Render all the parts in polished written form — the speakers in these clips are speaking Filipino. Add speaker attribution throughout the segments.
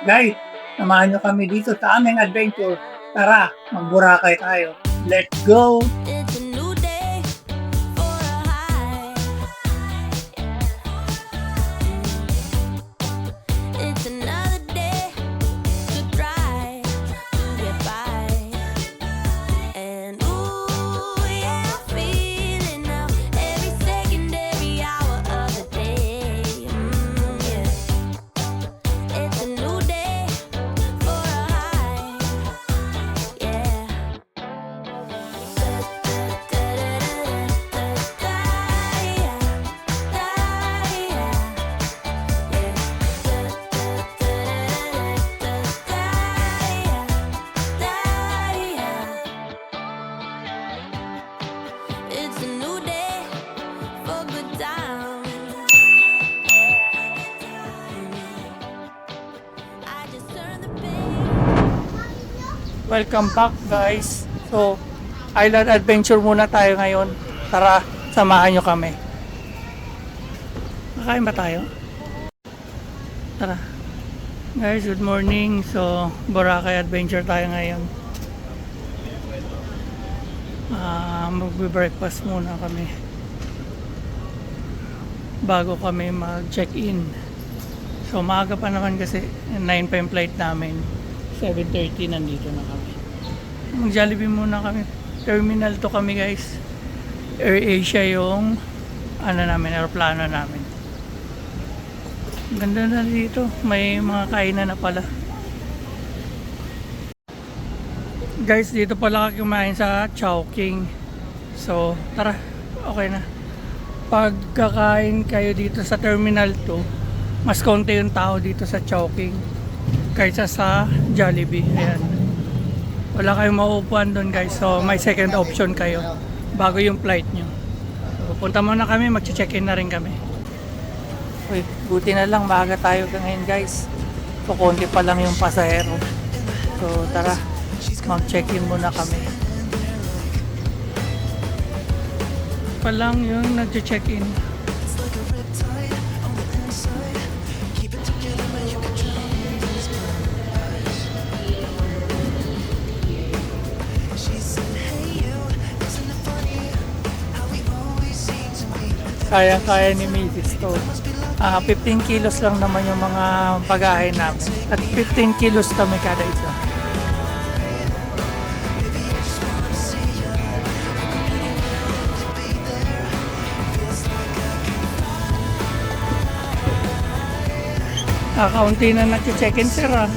Speaker 1: Guys, samahan nyo kami dito sa aming adventure. Tara, mag-Boracay tayo. Let's go!
Speaker 2: It's a new day for a high. It's another day to try to get by. And ooh, yeah, I feel it now. Every second, every hour of the day. Yeah. It's a new day for a high. Yeah. It's a new day for good times. I just turned the page.
Speaker 1: Welcome back guys. So, island adventure muna tayo ngayon. Tara, samahan nyo kami. Kakain ba tayo? Tara. Guys, good morning. So, Boracay adventure tayo ngayon. Magbe-breakfast muna kami bago kami mag-check-in. So, maaga pa naman kasi 9 pa yung flight namin. 7:30 nandito na kami. Mag-Jollibee muna kami. Terminal to kami guys. AirAsia yung aeroplano namin. Ganda na dito. May mga kainan na pala. Guys, dito pala kumain sa Chowking. So, tara. Okay na. Pagkakain kayo dito sa Terminal 2, mas konti yung tao dito sa Chowking kaysa sa Jollibee. Ayan. Wala kayong mauupuan doon guys. So, may second option kayo bago yung flight nyo. So, punta muna kami. Mag-check-in na rin kami. Uy, buti na lang. Maaga tayo ngayon guys. So, konti pa lang yung pasahero. So, tara. Mag-check-in muna kami. Pa lang yung nag-check-in. Kaya-kaya ni Mrs. to. 15 kilos lang naman yung mga bagahe namin. At 15 kilos kami kada isa. Kakaunti na nag-check-in sir ah.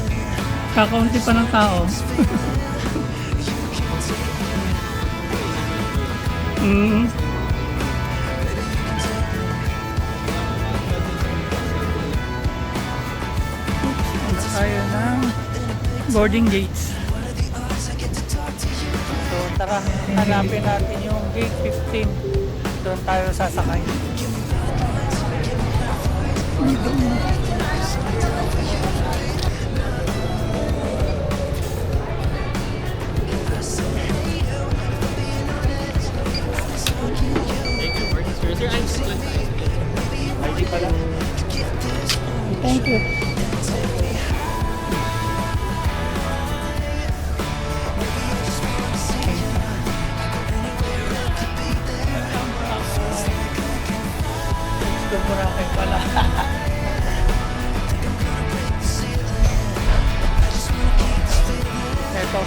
Speaker 1: Kakaunti pa ng tao. Tayo ng boarding gates. So tara, hanapin natin yung gate 15. Doon tayo sasakay. Thank you. Gusto mo na kayo pala. Eto,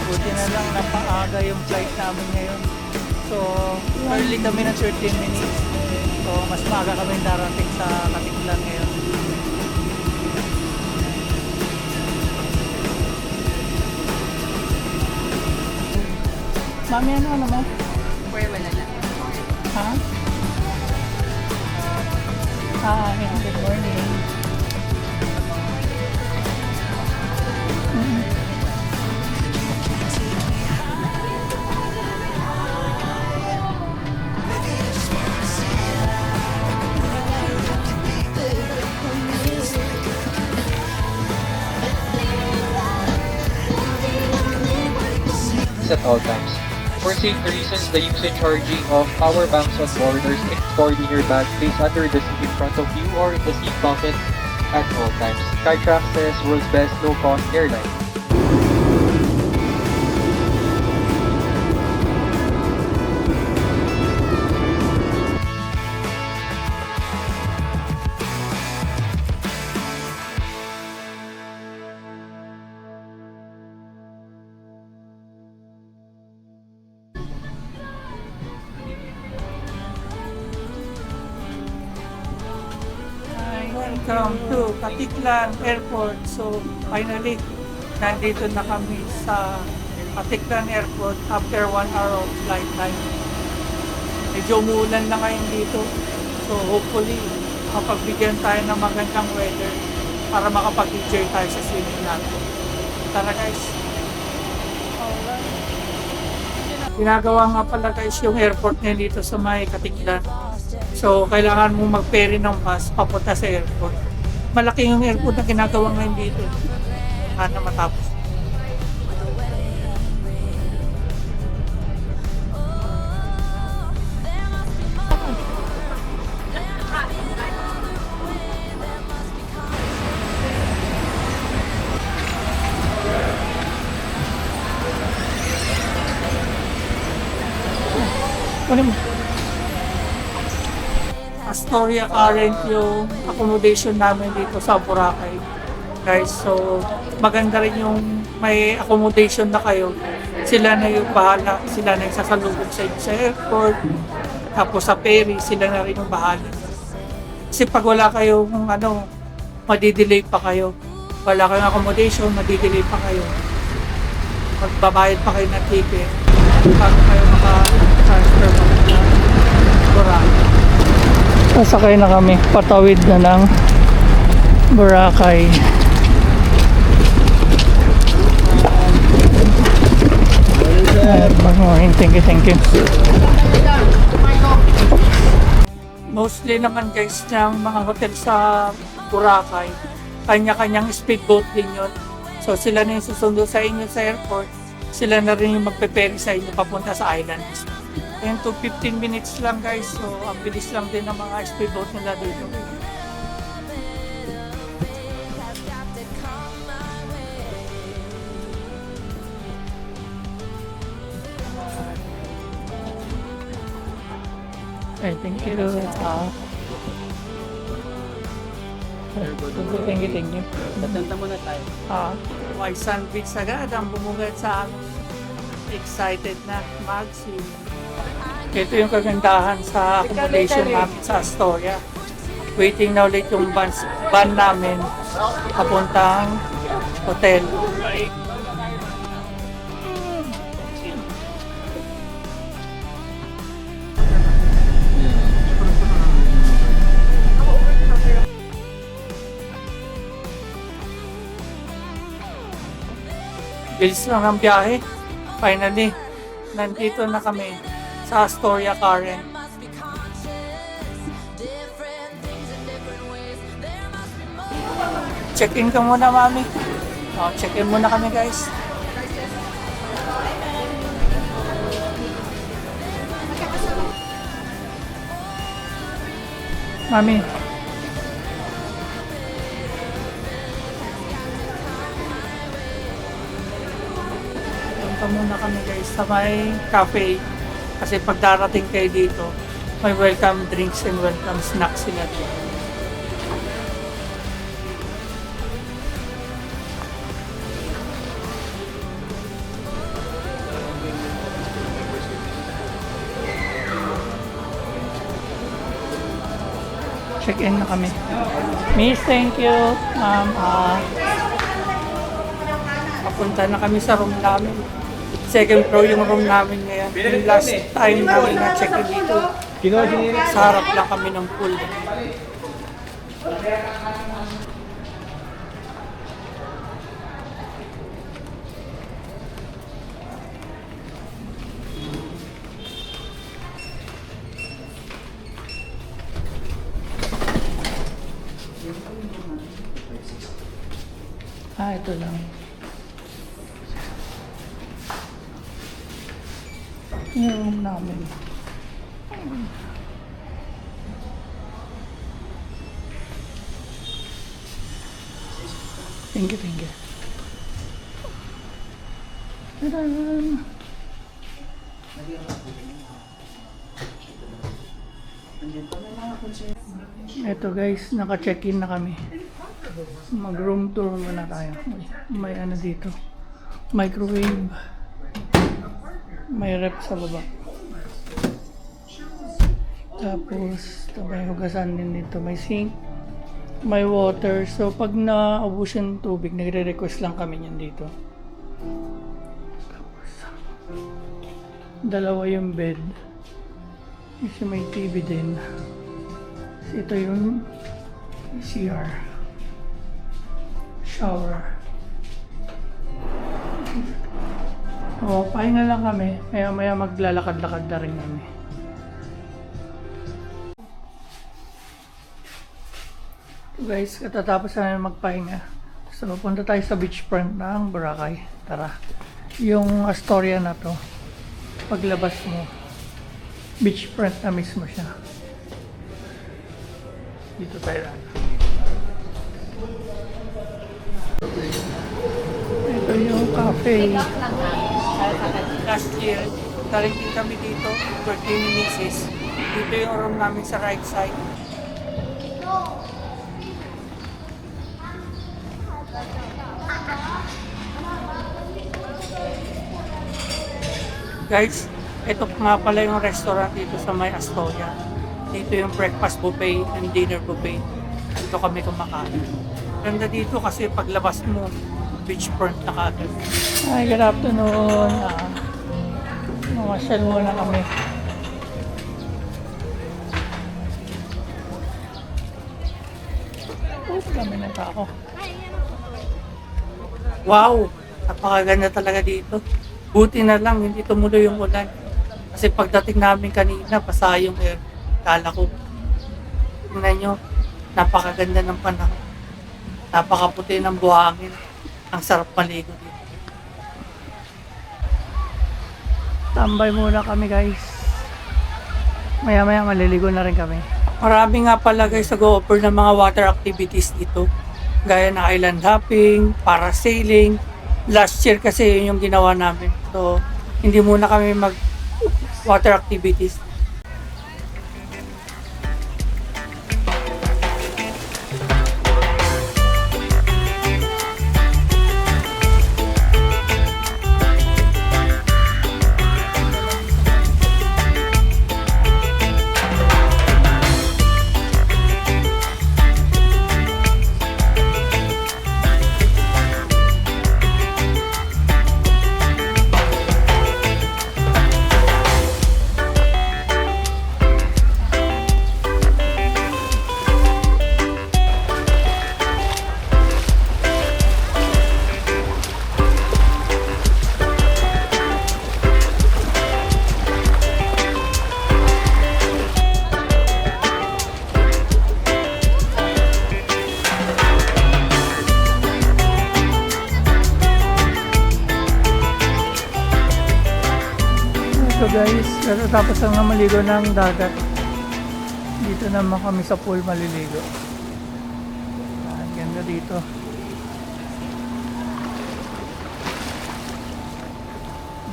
Speaker 1: buti na lang napaaga yung flight namin ngayon. So, early kami ng 13 minutes. So, mas maaga kami darating sa Katiklan ngayon. Mami, ano mo?
Speaker 3: Or wala lang.
Speaker 1: Ha? Good morning.
Speaker 4: At all times. For safety reasons, the use and charging of power banks on board or exporting your bag placed under the seat in front of you or in the seat pocket at all times. Skytrax is world's best low-cost airline.
Speaker 1: Hi, welcome to Katiklan Airport. So, finally, nandito na kami sa Katiklan Airport after 1 hour of flight time. Medyo umuulan na ngayon dito. So, hopefully, makapagbigyan tayo ng magandang weather para makapag-enjoy tayo sa swimming natin. Tara guys. Alright. Ginagawa nga pala guys yung airport niya dito sa may Katiklan. So, kailangan mo mag-ferry ng bus papunta sa airport. Malaki yung airport na ginagawa ngayon dito. Sana matapos. Kunin mo. Astoria Current yung accommodation namin dito sa Boracay. Guys, so maganda rin yung may accommodation na kayo. Sila na yung bahala, sila na yung sasalubong sa inyo sa airport. Tapos sa ferry, sila na rin yung bahala. Kasi pag wala kayong madidelay pa kayo. Wala kayong accommodation, madidelay pa kayo. Magbabayad pa kayo ng ticket. Bago kayo maka-transfer pa ng Boracay. Sasakay na kami, patawid na ng Boracay. Good morning, thank you. Mostly naman guys ng mga hotel sa Boracay, kanya-kanyang speedboat din yun. So sila na yung susundo sa inyo sa airport, sila na rin yung magpe-ferry sa inyo papunta sa island. And to 15 minutes lang guys, so ang bilis lang din ng mga speedboat nila dito. Okay, thank you. Thank you.
Speaker 3: Tatanta muna tayo.
Speaker 1: White Sand Beach agad ang bumungad sa amin. Excited na mag-swim. Ito yung kagandahan sa accommodation namin sa Astoria. Waiting na ulit yung van namin papuntang hotel. Bilis lang ang biyahe. Finally, nandito na kami sa Astoria Current. Check-in ka muna, mami. Check-in muna kami, guys. Mami. Punta muna kami, guys, sa may cafe. Kasi pag darating kayo dito, may welcome drinks and welcome snacks sila dito. Check-in na kami. Miss, thank you. Ma'am, papunta na kami sa room namin. Second floor yung room namin ngayon. Yung last time namin na check-in dito, sa harap lang kami ng pool. Ito lang. Yung room namin. Thank you, thank you. Tadaan! Ito guys, naka-check-in na kami. Mag-room tour muna tayo. May ano dito. Microwave. May rep sa baba. Tapos, ito may hugasan din dito. May sink. May water. So, pag naubos yung tubig, nagre-request lang kami yan dito. Tapos, dalawa yung bed. Kasi may TV din. Ito yung CR. Shower. O, pahinga lang kami. Maya-maya maglalakad-lakad na rin kami. So guys, katatapos namin magpahinga. So, punta tayo sa beachfront ng Boracay. Tara. Yung Astoria na to, paglabas mo, beachfront na mismo siya. Dito tayo lang. Ito yung cafe. Last year, galing din kami dito, birthday ni Mrs. Dito yung room namin sa right side. Guys, ito nga pala yung restaurant dito sa May Astoria. Dito yung breakfast buffet and dinner buffet. Dito kami kumakain. Ganda dito kasi paglabas mo, beachfront na kagad. Hi, good afternoon. Mamasyal muna kami. Kami ng tao. Wow! Napakaganda talaga dito. Buti na lang, hindi tumuloy yung ulan. Kasi pagdating namin kanina, basa yung air. Kala ko, tingnan nyo, napakaganda ng panahon. Napakaputi ng buhangin. Ang sarap maligo dito. Tambay muna kami guys. Maya-maya maliligo na rin kami. Marami nga pala guys nag-o-offer ng mga water activities dito. Gaya ng island hopping, parasailing. Last year kasi yun yung ginawa namin. So, hindi muna kami mag water activities. So guys, tapos lang na maligo ng dagat. Dito naman kami sa pool maliligo. Ang ganda dito.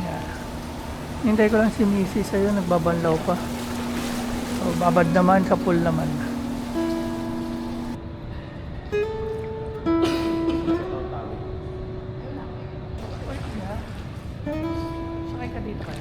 Speaker 1: Yeah. Hintay ko lang si Missy sa'yo, nagbabanlaw pa. So babad naman, sa pool naman. Sakay ka dito.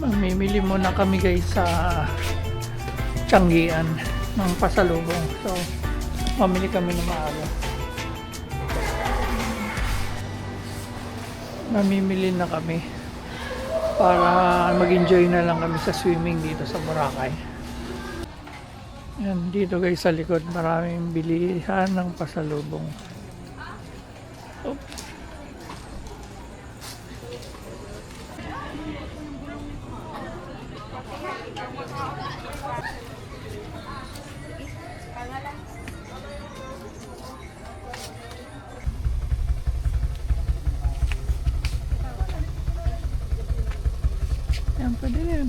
Speaker 1: Mamimili muna kami guys sa Changian ng pasalubong. So, mamili kami ng maaga. Mamimili na kami para mag-enjoy na lang kami sa swimming dito sa Boracay. Yan, dito guys sa likod maraming bilihan ng pasalubong. Oh. Pwede na yan.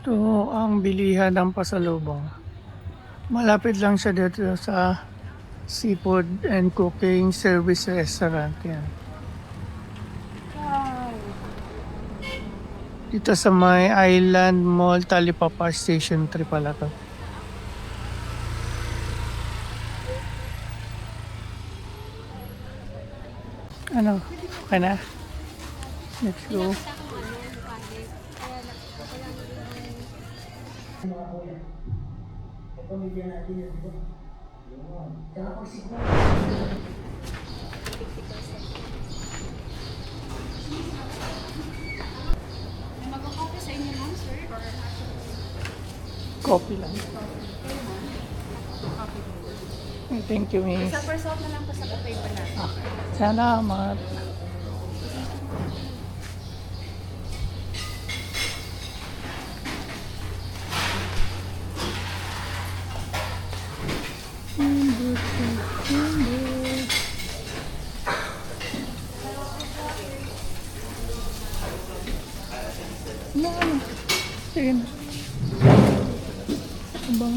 Speaker 1: Ito ang bilihan ng pasalubong. Malapit lang siya dito sa Seafood and Cooking Service Restaurant. Yan. Dito sa may Island Mall, Talipapa Station 3 pala to. Ano? Okay na? Let's go.
Speaker 3: Magkakape sa inyo, ma'am, sir? Or
Speaker 1: Coffee lang. Thank you, miss.
Speaker 3: sa first off na lang po sa cafe pa natin.
Speaker 1: Okay. Salamat. Sige na. Abang...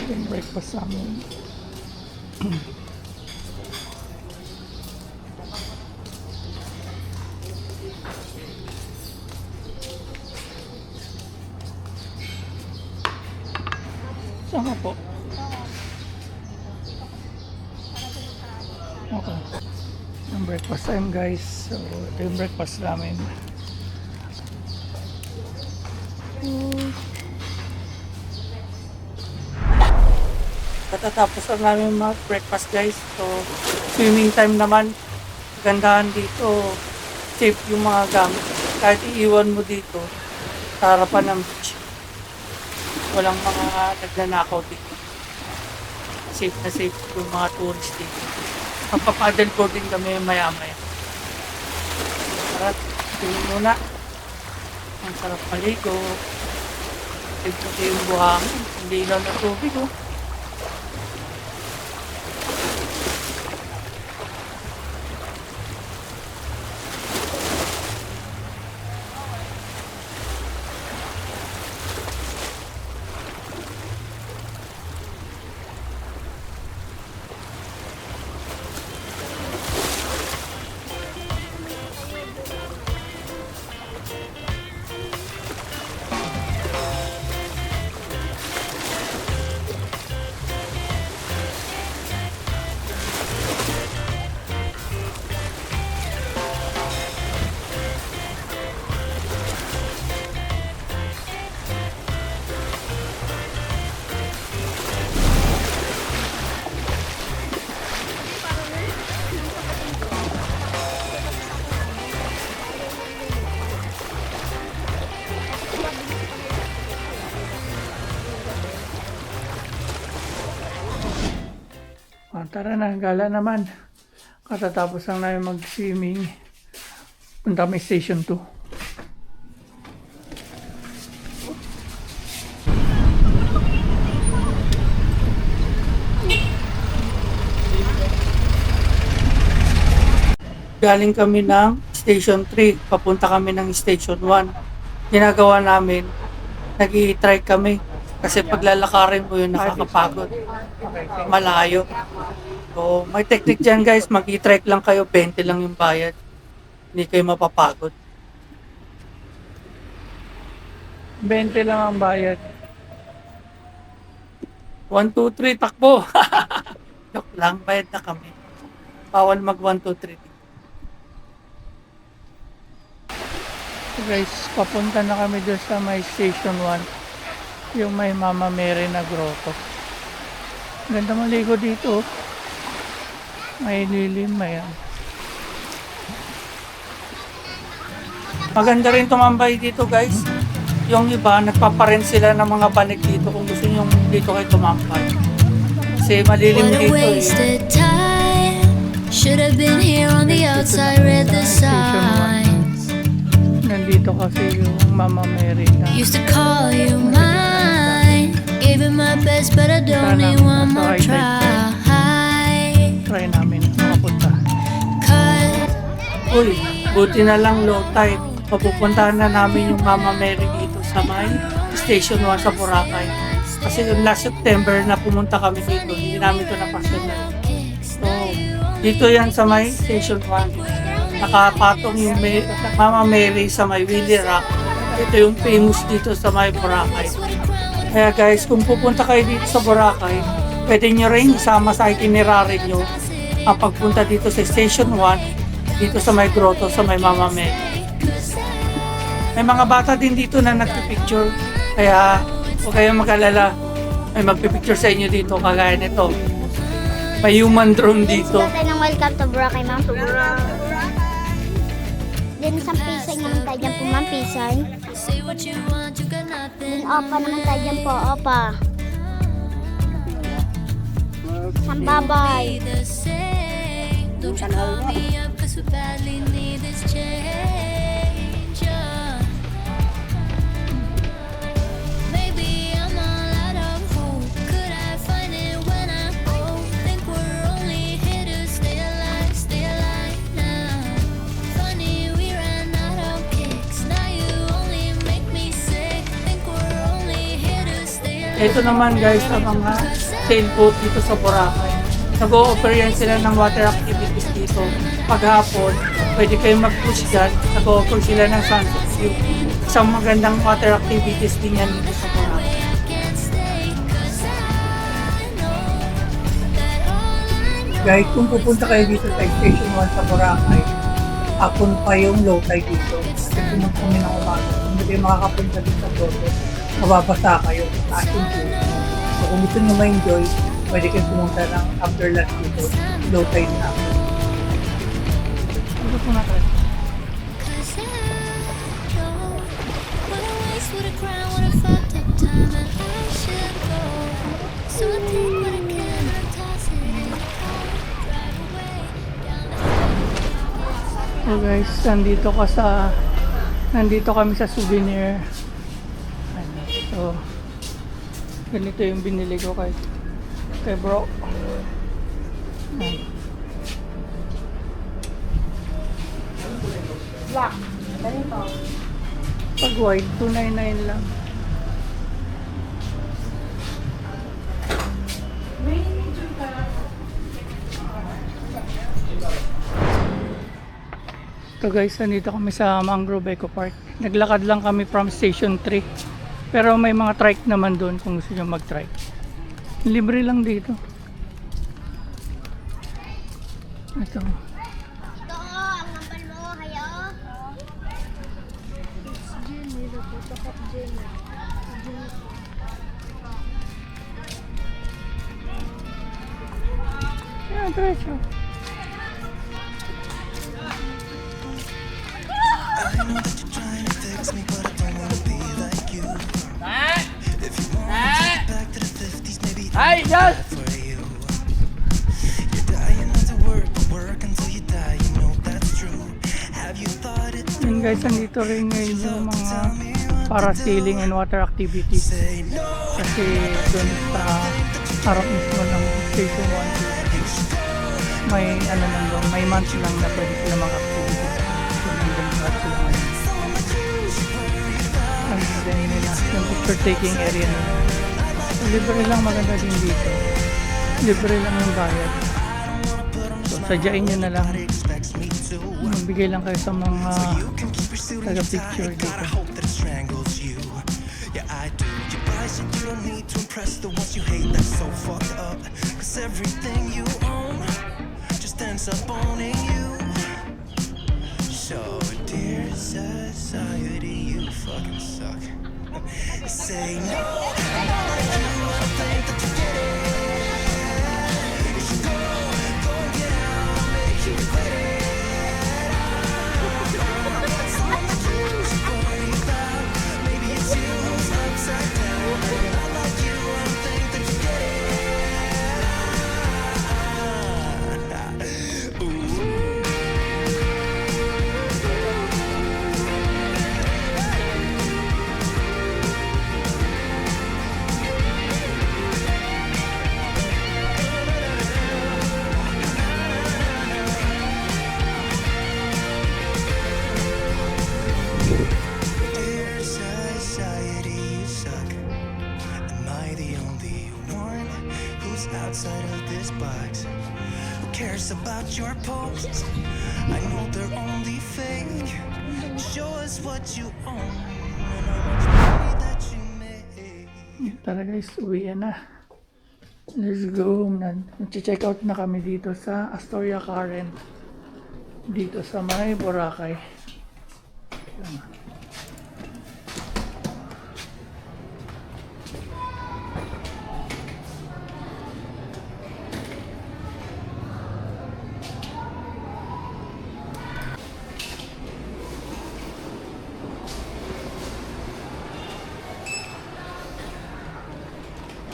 Speaker 1: Yung breakfast sa amin. Saan ka po? Okay. Yung breakfast time guys. So, ito yung breakfast namin. Katatapos na namin mag-breakfast guys. So, swimming time naman. Gandahan dito. Safe yung mga gamit. Kahit iiwan mo dito, sa harapan ng beach. Walang mga nagnanakaw dito. Safe na safe yung mga tourist dito. Papapaddle boarding kami maya-maya. Sarap. Tingin muna. Ang sarap maligo. Tignan yung buhangin. Hindi lang na tubig oh. Tara na, gala naman. Katatapos lang namin mag-swimming. Punta kami station 2. Galing kami ng station 3. Papunta kami ng station 1. Ginagawa namin, nag-i-try kami. Kasi paglalakarin mo yun, nakakapagod. Malayo. So, may technique dyan guys, mag-i-trek lang kayo, 20 lang yung bayad. Hindi kayo mapapagod. 20 lang ang bayad. 1, 2, 3, takbo! Joke lang, bayad na kami. Bawal mag 1, 2, 3. So guys, papunta na kami doon sa may station 1. Yung may Mama Mary na grotto. Ganda maligo dito. May lilim, may ano. Maganda rin tumambay dito guys. Yung iba, nagpaparent sila ng mga banig dito kung gusto nyo dito kayo tumambay. Kasi malilim
Speaker 2: What a
Speaker 1: dito eh.
Speaker 2: wasted time. Should have been here on the outside, read the signs.
Speaker 1: Nandito kasi yung Mama Mary na
Speaker 2: Used to call you mine. Gave it my best, but I don't need one more try.
Speaker 1: try namin makapunta.
Speaker 2: Cut.
Speaker 1: Uy, buti na lang low tide. Papupuntahan na namin yung Mama Mary dito sa may Station 1 sa Boracay. Kasi yung last September na pumunta kami dito, hindi namin ito napasyalan. So, dito yan sa may Station 1. Nakapatong yung Mama Mary sa may Willy Rock. Ito yung famous dito sa may Boracay. Kaya guys, kung pupunta kayo dito sa Boracay, pwede nyo rin isama sa itinerary nyo ang pagpunta dito sa Station 1, dito sa may grotto, sa may Mama Mary. May mga bata din dito na nagpipicture, kaya huwag kayong mag-alala. May magpipicture sa inyo dito, kagaya nito. May human drone dito.
Speaker 5: Sila tayo ng welcome to Boracay, ma'am. To Boracay. Then, isang pisay naman tayo dyan po, ma'am. Pisay.
Speaker 2: Say what you want, you got nothing.
Speaker 5: Then, opa naman tayo dyan po. Opa. Sambabay.
Speaker 2: Be the same. Don't you call me up, 'cause we badly need this change. Maybe I'm all out of hope. Could I find it when I go? Think we're only here to stay alive now. Funny, we ran out of kicks. Now you only make me sick. Think we're only here to stay alive.
Speaker 1: Ito naman guys, ang mga sailboat dito sa Boracay. Nag-o-offer yan sila ng water activities dito. Paghapon, pwede kayong mag-cruise dyan. Nag-o-offer sila ng sunset view. Isang magandang water activities din yan dito sa Boracay. Guys, kung pupunta kayo dito sa Station 1 sa Boracay, hapon pa yung low tide dito. Kasi pumunta kami ng umaga. Kung hindi kayo makakapunta dito sa grotto, mababasa kayo sa ating view. So kung gusto nyo ma-enjoy, pwede kayo pumunta ng after lunch dito, low tide na. Ito po natin. So guys, nandito kami sa souvenir. So, ganito yung binili ko kay bro.
Speaker 3: Black. Ganito.
Speaker 1: Pag white, 299 lang. So guys, nandito kami sa Mangrove Eco Park. Naglakad lang kami from Station 3. Pero may mga trike naman doon kung gusto nyo mag-trike. Libre lang dito. Ito.
Speaker 5: Ito, ang nambal mo. Hayo.
Speaker 1: Ayan, diretso. Hi, just. Yun guys, nandito rin ngayon yung mga parasailing and water activities. Kasi doon sa harap mismo ng Station 1 may ano lang doon, may month lang na pwede sila mag-activities. So nandun lahat sila ngayon. And then nila, yung picture taking area nila. So libre lang, maganda din dito. Libre lang yung bayad. So sadyain nyo na lang. Magbigay lang kayo sa mga taga-picture dito.
Speaker 6: Ends up owning you. So dear society, you fucking suck. say no. Not like you, I think that you get it. You should go get out, I'll make you regret it. It's all that you should worry about. Maybe it's you who's upside down. Not like you, I think that you get it. Dear society, you suck. Am I the only one who's outside of this box? Who cares about your posts? I know they're only fake. Show us what you own and how much money that you make.
Speaker 1: Yun tara guys, uwi na. Let's go. Nag-check out na kami dito sa Astoria Current. Dito sa may Boracay. Yan.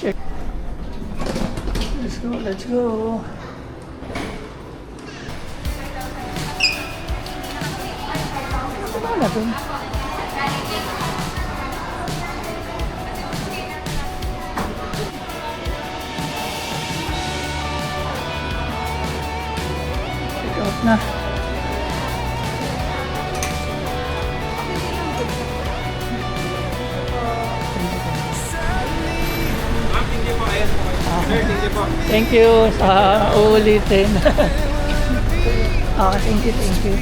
Speaker 1: Check. Let's go, let's go. Wala dun. Check out na. Thank you sa uulitin. Thank you, thank you.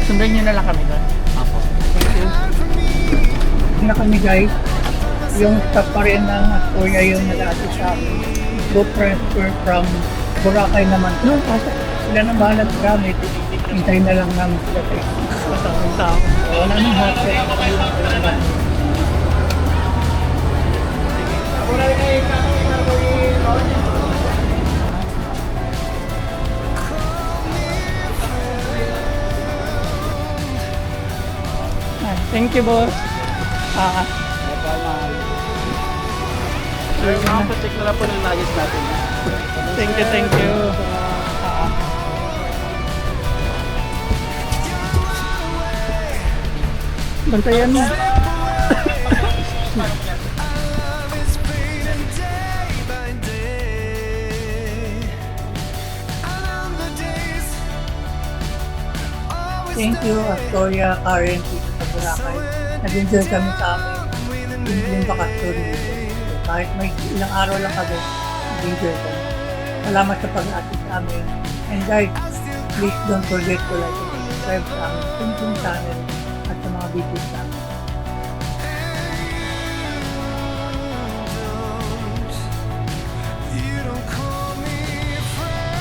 Speaker 1: Sundan nyo na lang kami doon. Apo. Thank you. Na kami guys, yung stop pa rin ng Astoria yung nag-aati sa akin. Go transfer from Boracay naman. No, sila nang bahala sa gamit. Hintayin na lang namin sila tayo. Matamang tao. Wala nang hotel. Thank you, boss.
Speaker 7: Check na lang po ng luggage natin.
Speaker 1: Thank you, thank you. Bantayan mo.
Speaker 6: It's fading day by day. And the days always
Speaker 1: Thank you, Astoria Current dito sa Boracay. Nag-enjoy kami sa amin. Yung bakasyon dito. Kahit may ilang araw lang kami, nag-enjoy kami. Salamat sa pag-aatid sa amin. And guys, please don't forget to like and subscribe sa aming Tumtum channel at sa mga videos namin.
Speaker 6: you don't call me friend.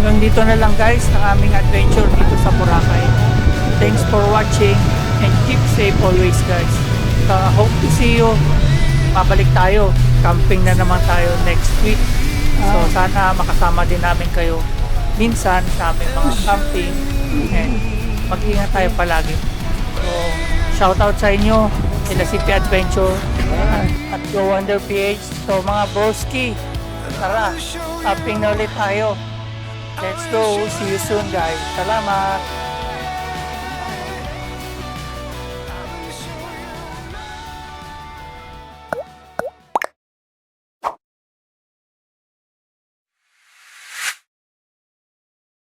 Speaker 1: Hanggang dito na lang guys ang aming adventure dito sa Boracay. Thanks for watching and keep safe always guys. Hope to see you. Pabalik tayo. Camping na naman tayo next week. So sana makasama din namin kayo minsan sa aming mga camping. And mag-ingat tayo palagi. So shout out sa inyo sila CP Adventure at Go Wonder PH. So mga broski, tara, camping na ulit tayo. Let's go. See you soon guys. Salamat.